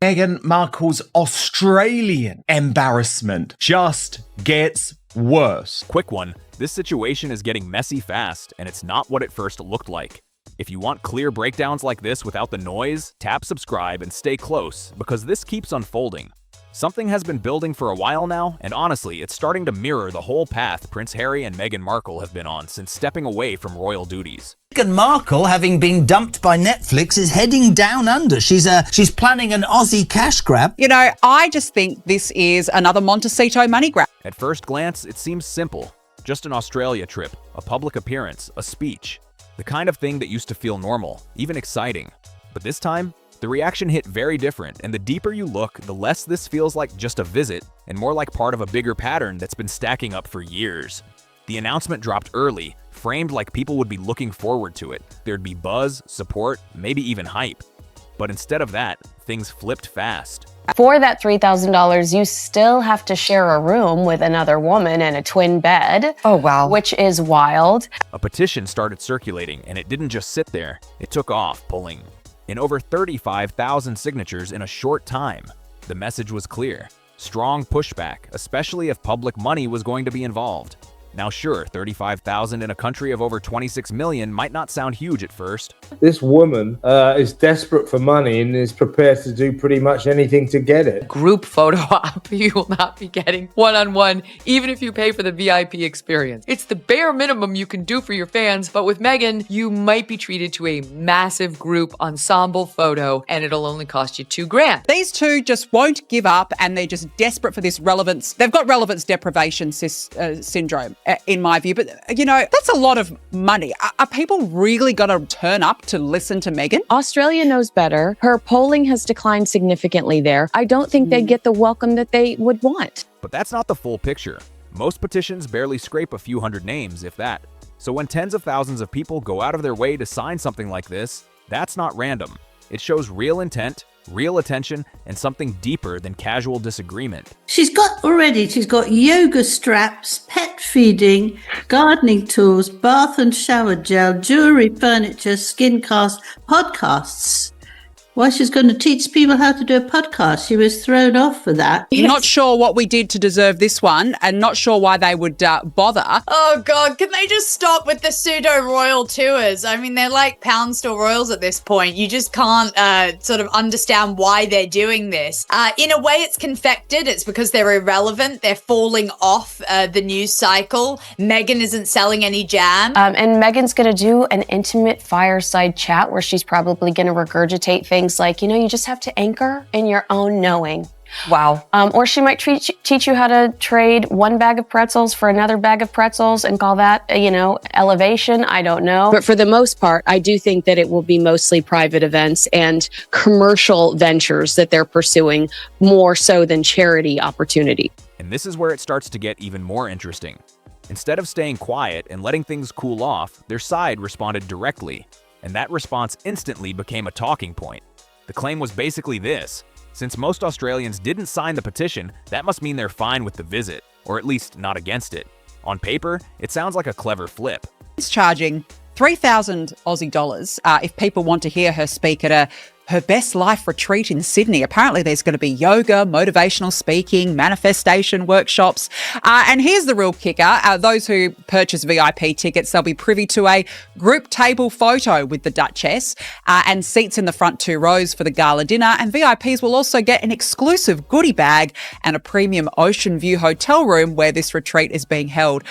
Meghan Markle's Australian embarrassment just gets worse. Quick one, this situation is getting messy fast, and it's not what it first looked like. If you want clear breakdowns like this without the noise, tap subscribe and stay close, because this keeps unfolding. Something has been building for a while now, and honestly, it's starting to mirror the whole path Prince Harry and Meghan Markle have been on since stepping away from royal duties. Meghan Markle, having been dumped by Netflix, is heading down under. She's planning an Aussie cash grab. You know, I just think this is another Montecito money grab. At first glance, it seems simple. Just an Australia trip, a public appearance, a speech. The kind of thing that used to feel normal, even exciting. But this time, the reaction hit very different, and the deeper you look, the less this feels like just a visit, and more like part of a bigger pattern that's been stacking up for years. The announcement dropped early, framed like people would be looking forward to it. There'd be buzz, support, maybe even hype. But instead of that, things flipped fast. For that $3,000, you still have to share a room with another woman and a twin bed. Oh, wow. Which is wild. A petition started circulating, and it didn't just sit there. It took off, pulling in over 35,000 signatures in a short time. The message was clear. Strong pushback, especially if public money was going to be involved. Now sure, 35,000 in a country of over 26 million might not sound huge at first. This woman is desperate for money and is prepared to do pretty much anything to get it. Group photo op you will not be getting one-on-one, even if you pay for the VIP experience. It's the bare minimum you can do for your fans, but with Meghan, you might be treated to a massive group ensemble photo, and it'll only cost you $2,000. These two just won't give up, and they're just desperate for this relevance. They've got relevance deprivation syndrome, in my view. But, you know, that's a lot of money. Are people really going to turn up to listen to Meghan? Australia knows better. Her polling has declined significantly there. I don't think they'd get the welcome that they would want. But that's not the full picture. Most petitions barely scrape a few hundred names, if that. So when tens of thousands of people go out of their way to sign something like this, that's not random. It shows real intent, real attention, and something deeper than casual disagreement. She's got yoga straps, pet feeding, gardening tools, bath and shower gel, jewelry, furniture, skin cast, podcasts. Why she's going to teach people how to do a podcast. She was thrown off for that. Yes. Not sure what we did to deserve this one, and not sure why they would bother. Oh God, can they just stop with the pseudo-royal tours? I mean, they're like pound store royals at this point. You just can't sort of understand why they're doing this. In a way, it's confected. It's because they're irrelevant. They're falling off the news cycle. Meghan isn't selling any jam. And Meghan's going to do an intimate fireside chat where she's probably going to regurgitate things like, you know, you just have to anchor in your own knowing. Wow. Or she might teach you how to trade one bag of pretzels for another bag of pretzels and call that, you know, elevation. I don't know. But for the most part, I do think that it will be mostly private events and commercial ventures that they're pursuing more so than charity opportunity. And this is where it starts to get even more interesting. Instead of staying quiet and letting things cool off, their side responded directly. And that response instantly became a talking point. The claim was basically this: since most Australians didn't sign the petition, that must mean they're fine with the visit, or at least not against it. On paper, it sounds like a clever flip. It's charging 3,000 Aussie dollars if people want to hear her speak at her best life retreat in Sydney. Apparently there's going to be yoga, motivational speaking, manifestation workshops. And here's the real kicker. Those who purchase VIP tickets, they'll be privy to a group table photo with the Duchess and seats in the front 2 rows for the gala dinner. And VIPs will also get an exclusive goodie bag and a premium ocean view hotel room where this retreat is being held.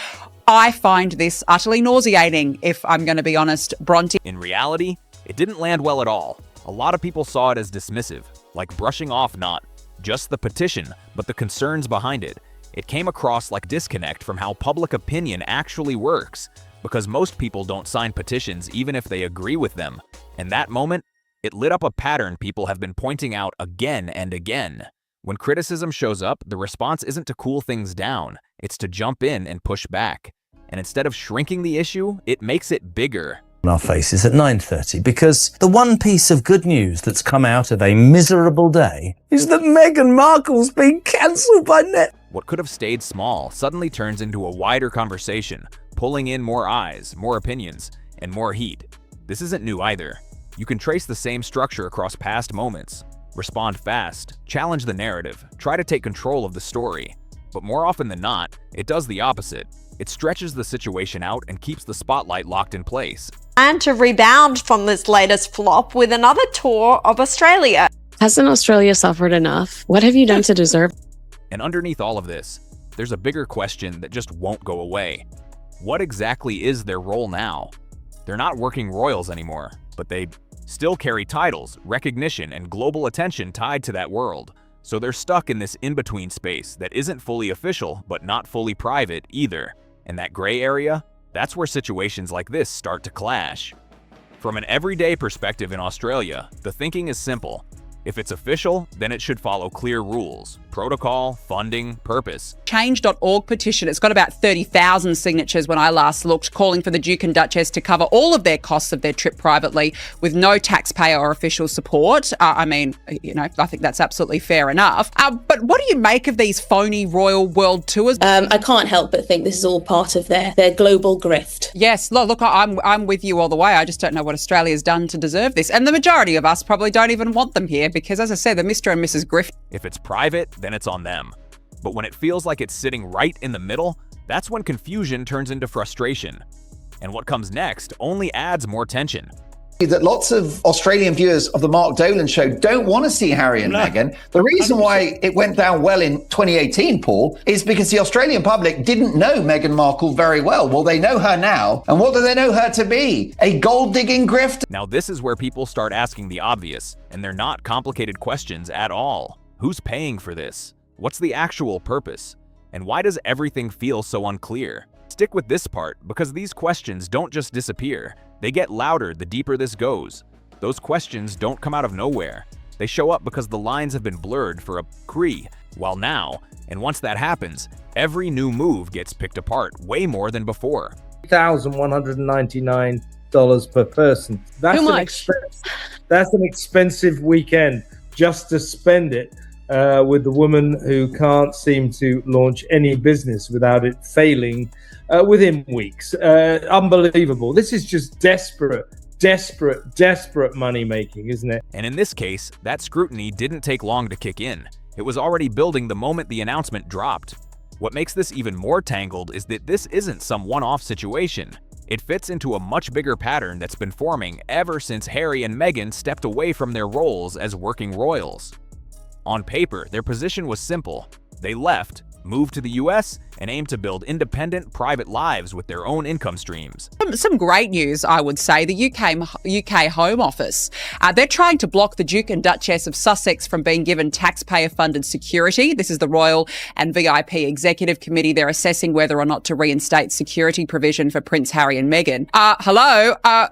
I find this utterly nauseating, if I'm going to be honest, Bronte. In reality, it didn't land well at all. A lot of people saw it as dismissive, like brushing off not just the petition, but the concerns behind it. It came across like disconnect from how public opinion actually works, because most people don't sign petitions even if they agree with them. And that moment, it lit up a pattern people have been pointing out again and again. When criticism shows up, the response isn't to cool things down, it's to jump in and push back. And instead of shrinking the issue, it makes it bigger. Our faces at 9:30, because the one piece of good news that's come out of a miserable day is that Meghan Markle's been cancelled by Net. What could have stayed small suddenly turns into a wider conversation, pulling in more eyes, more opinions, and more heat. This isn't new either. You can trace the same structure across past moments. Respond fast, challenge the narrative, try to take control of the story. But more often than not, it does the opposite. It stretches the situation out and keeps the spotlight locked in place. And to rebound from this latest flop with another tour of Australia. Hasn't Australia suffered enough? What have you done to deserve? And underneath all of this, there's a bigger question that just won't go away. What exactly is their role now? They're not working royals anymore, but they still carry titles, recognition, and global attention tied to that world. So they're stuck in this in-between space that isn't fully official, but not fully private either. And that gray area, that's where situations like this start to clash. From an everyday perspective in Australia, the thinking is simple. If it's official, then it should follow clear rules, protocol, funding, purpose. Change.org petition. It's got about 30,000 signatures when I last looked, calling for the Duke and Duchess to cover all of their costs of their trip privately with no taxpayer or official support. I think that's absolutely fair enough. But what do you make of these phony royal world tours? I can't help but think this is all part of their global grift. Yes, look, I'm with you all the way. I just don't know what Australia's done to deserve this. And the majority of us probably don't even want them here because, as I said, the Mr. and Mrs. Grift. If it's private, then it's on them. But when it feels like it's sitting right in the middle, that's when confusion turns into frustration. And what comes next only adds more tension. That lots of Australian viewers of the Mark Dolan show don't want to see Harry and Meghan. The reason 100%. why it went down well in 2018, Paul, is because the Australian public didn't know Meghan Markle very well. Well, they know her now. And what do they know her to be? A gold-digging grift? Now this is where people start asking the obvious, and they're not complicated questions at all. Who's paying for this? What's the actual purpose? And why does everything feel so unclear? Stick with this part, because these questions don't just disappear. They get louder the deeper this goes. Those questions don't come out of nowhere. They show up because the lines have been blurred for a while now, and once that happens, every new move gets picked apart way more than before. $1,199 per person. That's Too much. That's an expensive weekend just to spend it with the woman who can't seem to launch any business without it failing within weeks. Unbelievable. This is just desperate money making, isn't it? And in this case, that scrutiny didn't take long to kick in. It was already building the moment the announcement dropped. What makes this even more tangled is that this isn't some one-off situation. It fits into a much bigger pattern that's been forming ever since Harry and Meghan stepped away from their roles as working royals. On paper, their position was simple. They left, moved to the US, and aimed to build independent, private lives with their own income streams. Some great news, I would say. The UK Home Office, they're trying to block the Duke and Duchess of Sussex from being given taxpayer-funded security. This is the Royal and VIP Executive Committee. They're assessing whether or not to reinstate security provision for Prince Harry and Meghan.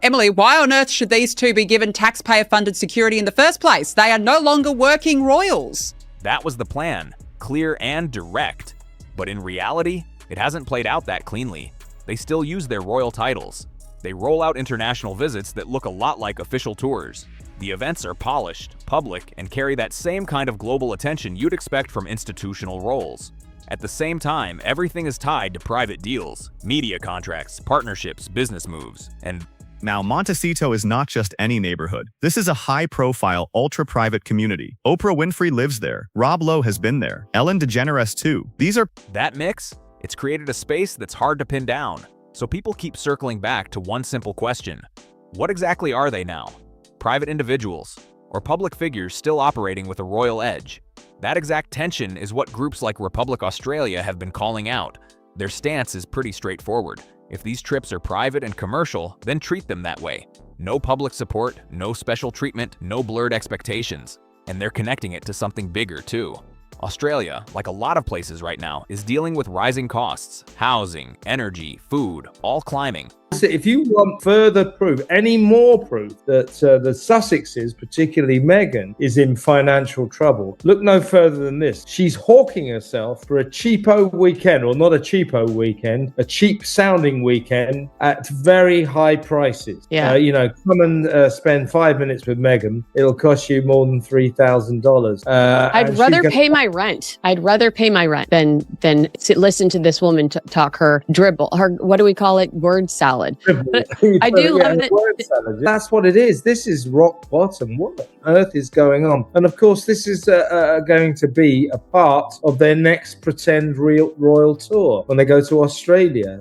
Emily, why on earth should these two be given taxpayer-funded security in the first place? They are no longer working royals. That was the plan, clear and direct. But in reality, it hasn't played out that cleanly. They still use their royal titles. They roll out international visits that look a lot like official tours. The events are polished, public, and carry that same kind of global attention you'd expect from institutional roles. At the same time, everything is tied to private deals, media contracts, partnerships, business moves, and now, Montecito is not just any neighborhood. This is a high-profile, ultra-private community. Oprah Winfrey lives there. Rob Lowe has been there. Ellen DeGeneres, too. That mix? It's created a space that's hard to pin down. So people keep circling back to one simple question. What exactly are they now? Private individuals? Or public figures still operating with a royal edge? That exact tension is what groups like Republic Australia have been calling out. Their stance is pretty straightforward. If these trips are private and commercial, then treat them that way. No public support, no special treatment, no blurred expectations. And they're connecting it to something bigger too. Australia, like a lot of places right now, is dealing with rising costs, housing, energy, food, all climbing. If you want further proof, any more proof that the Sussexes, particularly Meghan, is in financial trouble, look no further than this. She's hawking herself for a cheapo weekend, or not a cheapo weekend, a cheap-sounding weekend at very high prices. Yeah. Come and spend 5 minutes with Meghan. It'll cost you more than $3,000. I'd rather pay my rent. I'd rather pay my rent than listen to this woman talk her dribble, her, what do we call it? Word salad. salad. But I do love that. That's what it is. This is rock bottom. What on earth is going on? And of course, this is going to be a part of their next pretend royal tour when they go to Australia.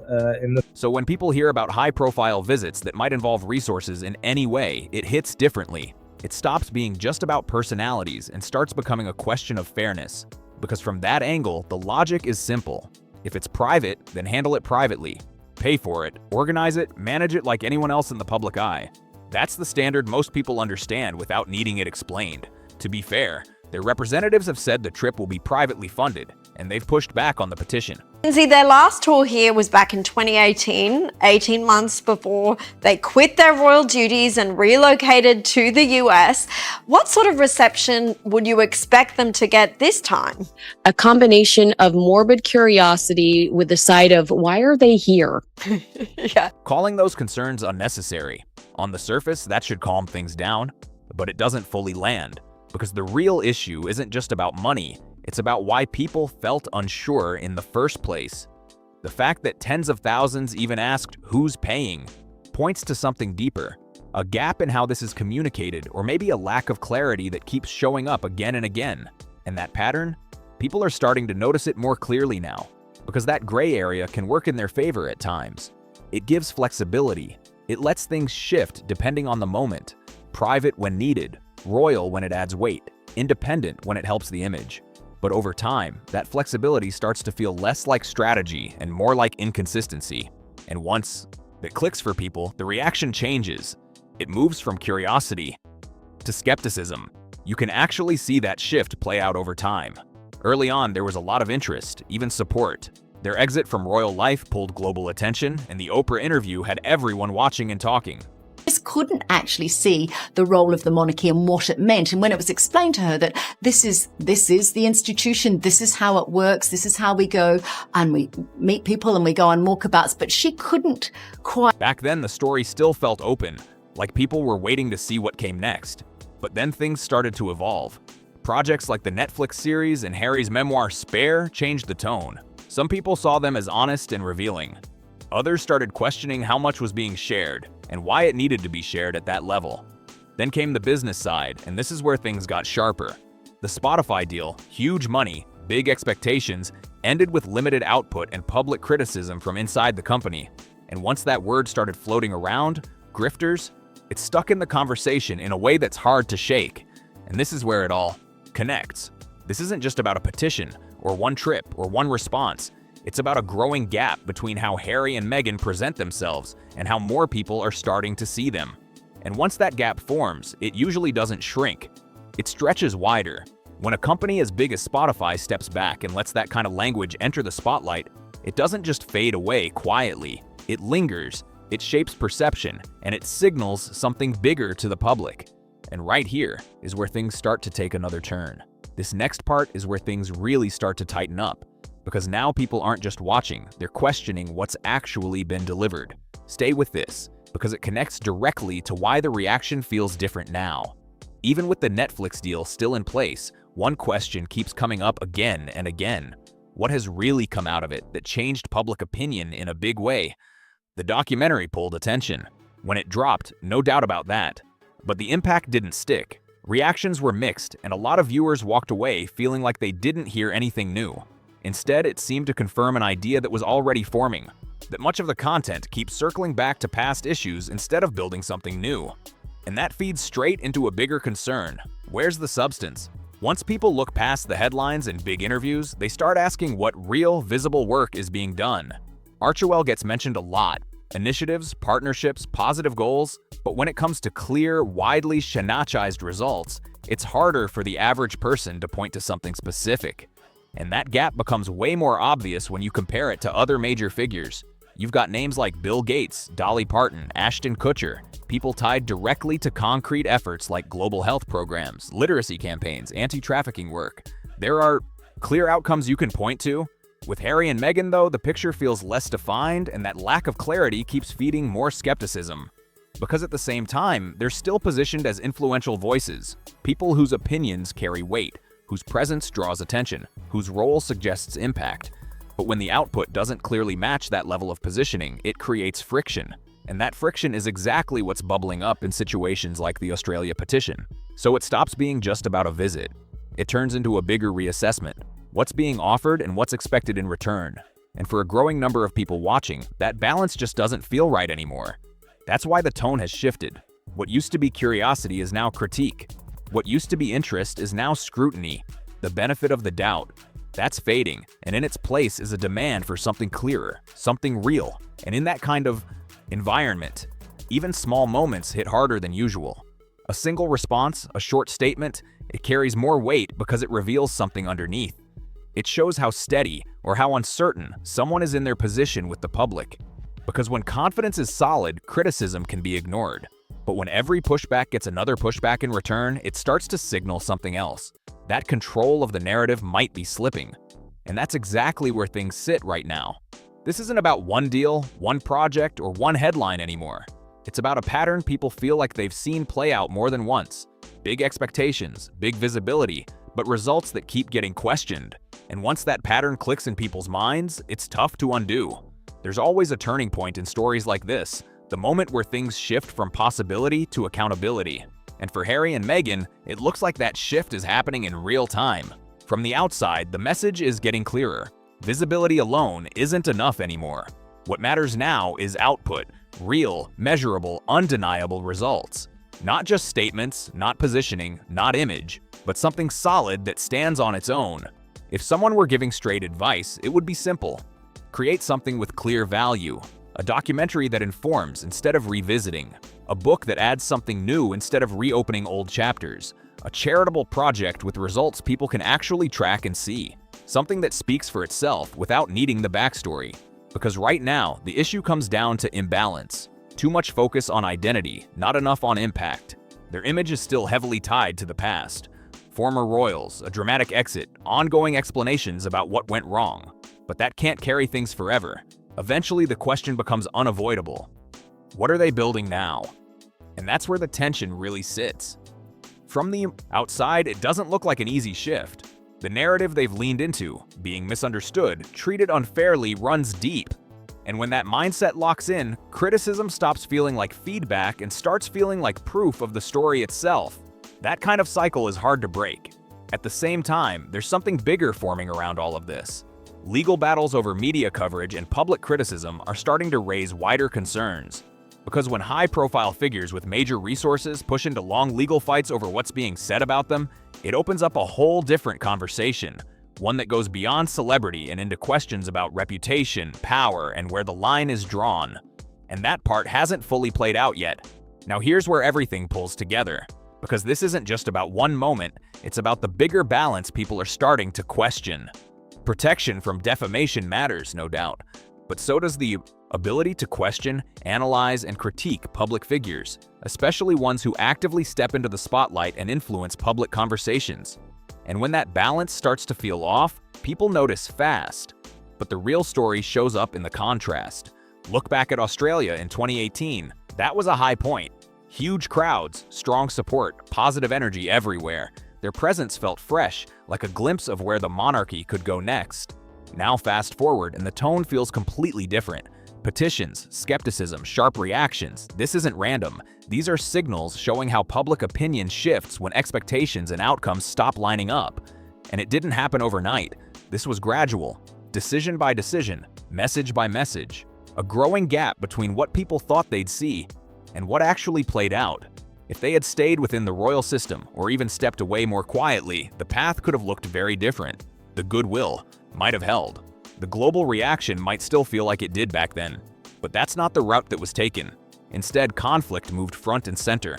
So when people hear about high-profile visits that might involve resources in any way, it hits differently. It stops being just about personalities and starts becoming a question of fairness. Because from that angle, the logic is simple. If it's private, then handle it privately. Pay for it, organize it, manage it like anyone else in the public eye. That's the standard most people understand without needing it explained. To be fair, their representatives have said the trip will be privately funded, and they've pushed back on the petition. Lindsay, their last tour here was back in 2018, 18 months before they quit their royal duties and relocated to the US. What sort of reception would you expect them to get this time? A combination of morbid curiosity with the side of, why are they here? Yeah. Calling those concerns unnecessary. On the surface, that should calm things down, but it doesn't fully land. Because the real issue isn't just about money, it's about why people felt unsure in the first place. The fact that tens of thousands even asked who's paying points to something deeper, a gap in how this is communicated, or maybe a lack of clarity that keeps showing up again and again. And that pattern? People are starting to notice it more clearly now, because that gray area can work in their favor at times. It gives flexibility. It lets things shift depending on the moment, private when needed, royal when it adds weight, independent when it helps the image. But over time, that flexibility starts to feel less like strategy and more like inconsistency. And once it clicks for people, the reaction changes. It moves from curiosity to skepticism. You can actually see that shift play out over time. Early on, there was a lot of interest, even support. Their exit from royal life pulled global attention, and the Oprah interview had everyone watching and talking. Just couldn't actually see the role of the monarchy and what it meant. And when it was explained to her that this is the institution, this is how it works, this is how we go and we meet people and we go on walkabouts, but she couldn't quite. Back then, the story still felt open, like people were waiting to see what came next. But then things started to evolve. Projects like the Netflix series and Harry's memoir Spare changed the tone. Some people saw them as honest and revealing. Others started questioning how much was being shared and why it needed to be shared at that level. Then came the business side, and this is where things got sharper. The Spotify deal, huge money, big expectations, ended with limited output and public criticism from inside the company. And once that word started floating around, grifters, it stuck in the conversation in a way that's hard to shake. And this is where it all connects. This isn't just about a petition, or one trip, or one response. It's about a growing gap between how Harry and Meghan present themselves and how more people are starting to see them. And once that gap forms, it usually doesn't shrink. It stretches wider. When a company as big as Spotify steps back and lets that kind of language enter the spotlight, it doesn't just fade away quietly. It lingers, it shapes perception, and it signals something bigger to the public. And right here is where things start to take another turn. This next part is where things really start to tighten up. Because now people aren't just watching, they're questioning what's actually been delivered. Stay with this, because it connects directly to why the reaction feels different now. Even with the Netflix deal still in place, one question keeps coming up again and again. What has really come out of it that changed public opinion in a big way? The documentary pulled attention. When it dropped, no doubt about that. But the impact didn't stick. Reactions were mixed, and a lot of viewers walked away feeling like they didn't hear anything new. Instead, it seemed to confirm an idea that was already forming, that much of the content keeps circling back to past issues instead of building something new. And that feeds straight into a bigger concern. Where's the substance? Once people look past the headlines and big interviews, they start asking what real, visible work is being done. Archewell gets mentioned a lot. Initiatives, partnerships, positive goals, but when it comes to clear, widely Shanachized results, it's harder for the average person to point to something specific. And that gap becomes way more obvious when you compare it to other major figures. You've got names like Bill Gates, Dolly Parton, Ashton Kutcher, people tied directly to concrete efforts like global health programs, literacy campaigns, anti-trafficking work. There are clear outcomes you can point to. With Harry and Meghan, though, the picture feels less defined, and that lack of clarity keeps feeding more skepticism. Because at the same time, they're still positioned as influential voices, people whose opinions carry weight, whose presence draws attention, whose role suggests impact. But when the output doesn't clearly match that level of positioning, it creates friction. And that friction is exactly what's bubbling up in situations like the Australia petition. So it stops being just about a visit. It turns into a bigger reassessment. What's being offered and what's expected in return. And for a growing number of people watching, that balance just doesn't feel right anymore. That's why the tone has shifted. What used to be curiosity is now critique. What used to be interest is now scrutiny. The benefit of the doubt. That's fading, and in its place is a demand for something clearer, something real. And in that kind of environment, even small moments hit harder than usual. A single response, a short statement, it carries more weight because it reveals something underneath. It shows how steady or how uncertain someone is in their position with the public. Because when confidence is solid, criticism can be ignored. But when every pushback gets another pushback in return, it starts to signal something else. That control of the narrative might be slipping. And that's exactly where things sit right now. This isn't about one deal, one project, or one headline anymore. It's about a pattern people feel like they've seen play out more than once. Big expectations, big visibility, but results that keep getting questioned. And once that pattern clicks in people's minds, it's tough to undo. There's always a turning point in stories like this, the moment where things shift from possibility to accountability. And for Harry and Meghan, it looks like that shift is happening in real time. From the outside, the message is getting clearer. Visibility alone isn't enough anymore. What matters now is output, real, measurable, undeniable results. Not just statements, not positioning, not image, but something solid that stands on its own. If someone were giving straight advice, it would be simple. Create something with clear value. A documentary that informs instead of revisiting. A book that adds something new instead of reopening old chapters. A charitable project with results people can actually track and see. Something that speaks for itself without needing the backstory. Because right now, the issue comes down to imbalance. Too much focus on identity, not enough on impact. Their image is still heavily tied to the past. Former royals, a dramatic exit, ongoing explanations about what went wrong. But that can't carry things forever. Eventually, the question becomes unavoidable. What are they building now? And that's where the tension really sits. From the outside, it doesn't look like an easy shift. The narrative they've leaned into, being misunderstood, treated unfairly, runs deep. And when that mindset locks in, criticism stops feeling like feedback and starts feeling like proof of the story itself. That kind of cycle is hard to break. At the same time, there's something bigger forming around all of this. Legal battles over media coverage and public criticism are starting to raise wider concerns. Because when high-profile figures with major resources push into long legal fights over what's being said about them, it opens up a whole different conversation, one that goes beyond celebrity and into questions about reputation, power, and where the line is drawn. And that part hasn't fully played out yet. Now here's where everything pulls together. Because this isn't just about one moment, it's about the bigger balance people are starting to question. Protection from defamation matters, no doubt, but so does the ability to question, analyze, and critique public figures, especially ones who actively step into the spotlight and influence public conversations. And when that balance starts to feel off, people notice fast. But the real story shows up in the contrast. Look back at Australia in 2018. That was a high point. Huge crowds, strong support, positive energy everywhere. Their presence felt fresh, like a glimpse of where the monarchy could go next. Now fast forward and the tone feels completely different. Petitions, skepticism, sharp reactions. This isn't random. These are signals showing how public opinion shifts when expectations and outcomes stop lining up. And it didn't happen overnight. This was gradual, decision by decision, message by message. A growing gap between what people thought they'd see and what actually played out. If they had stayed within the royal system or even stepped away more quietly, the path could have looked very different. The goodwill might have held. The global reaction might still feel like it did back then. But that's not the route that was taken. Instead, conflict moved front and center.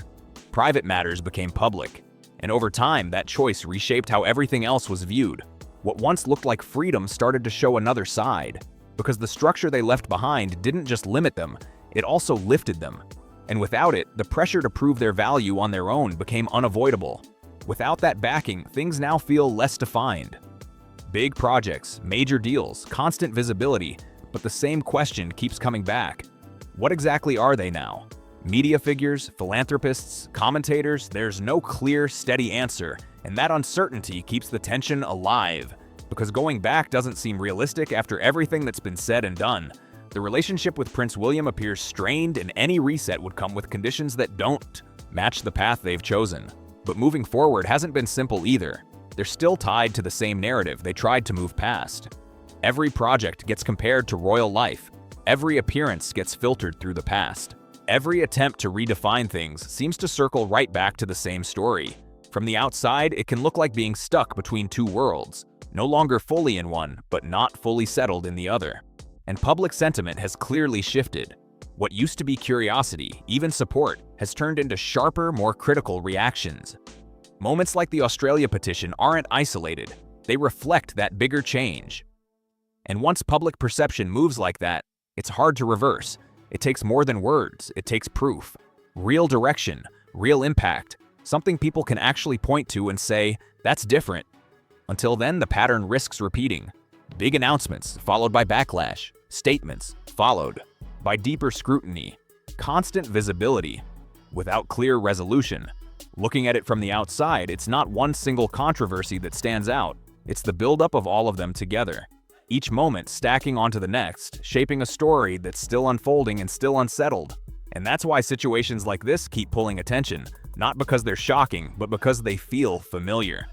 Private matters became public. And over time, that choice reshaped how everything else was viewed. What once looked like freedom started to show another side. Because the structure they left behind didn't just limit them, it also lifted them. And without it, the pressure to prove their value on their own became unavoidable. Without that backing, things now feel less defined. Big projects, major deals, constant visibility, but the same question keeps coming back. What exactly are they now? Media figures, philanthropists, commentators, there's no clear, steady answer, and that uncertainty keeps the tension alive. Because going back doesn't seem realistic after everything that's been said and done. The relationship with Prince William appears strained, and any reset would come with conditions that don't match the path they've chosen. But moving forward hasn't been simple either. They're still tied to the same narrative they tried to move past. Every project gets compared to royal life. Every appearance gets filtered through the past. Every attempt to redefine things seems to circle right back to the same story. From the outside, it can look like being stuck between two worlds, no longer fully in one, but not fully settled in the other. And public sentiment has clearly shifted. What used to be curiosity, even support, has turned into sharper, more critical reactions. Moments like the Australia petition aren't isolated. They reflect that bigger change. And once public perception moves like that, it's hard to reverse. It takes more than words, it takes proof. Real direction, real impact, something people can actually point to and say, that's different. Until then, the pattern risks repeating. Big announcements, followed by backlash. Statements, followed by deeper scrutiny. Constant visibility, without clear resolution. Looking at it from the outside, it's not one single controversy that stands out. It's the buildup of all of them together. Each moment stacking onto the next, shaping a story that's still unfolding and still unsettled. And that's why situations like this keep pulling attention, not because they're shocking, but because they feel familiar.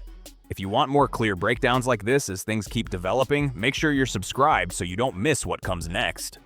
If you want more clear breakdowns like this as things keep developing, make sure you're subscribed so you don't miss what comes next.